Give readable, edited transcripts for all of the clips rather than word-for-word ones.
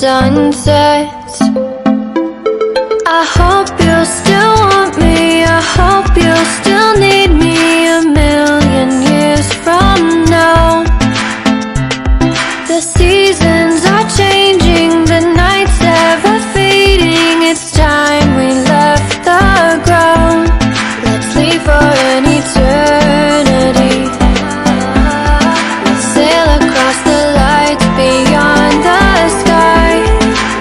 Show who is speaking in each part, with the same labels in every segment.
Speaker 1: sun sets. I hope you'll still want me, I hope you'll still need me 1,000,000 years from now. The seasons are changing, the nights ever fading. It's time we left the ground. Let's leave for an eternity. We'll sail across the lights beyond the sky.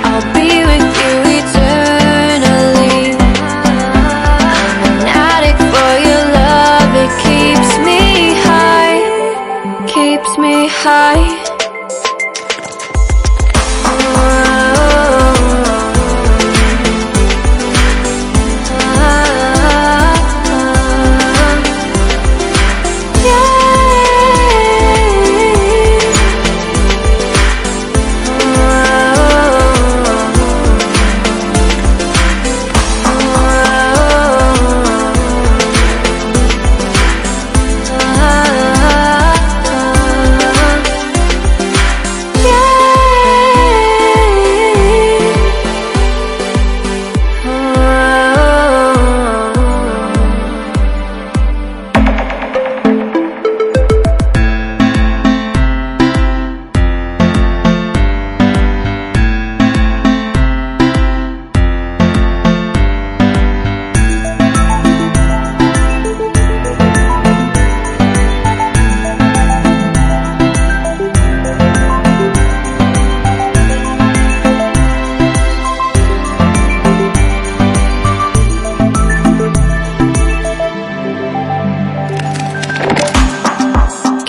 Speaker 1: I'll be with you eternally. I'm an addict for your love, it keeps me high, keeps me high.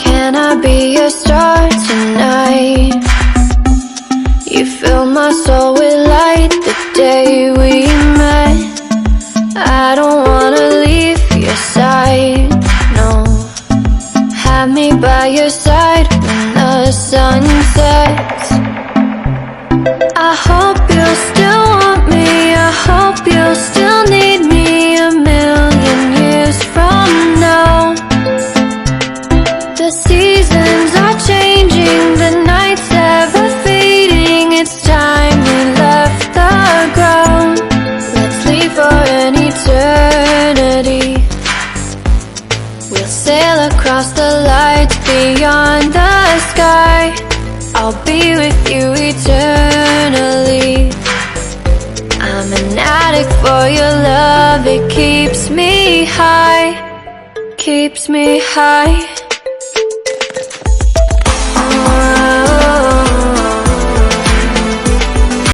Speaker 1: Can I be your star tonight? You fill my soul with light the day we met. I don't wanna leave your side, no. Have me by your side when the sun sets. I hope you'll still want me, I hope you'll still need me 1,000,000 years from now. The seasons are changing, the nights ever fading. It's time we left the ground. Let's leave for an eternity. We'll sail across the lights beyond the sky. I'll be with you eternally. I'm an addict for your love, it keeps me high, keeps me high.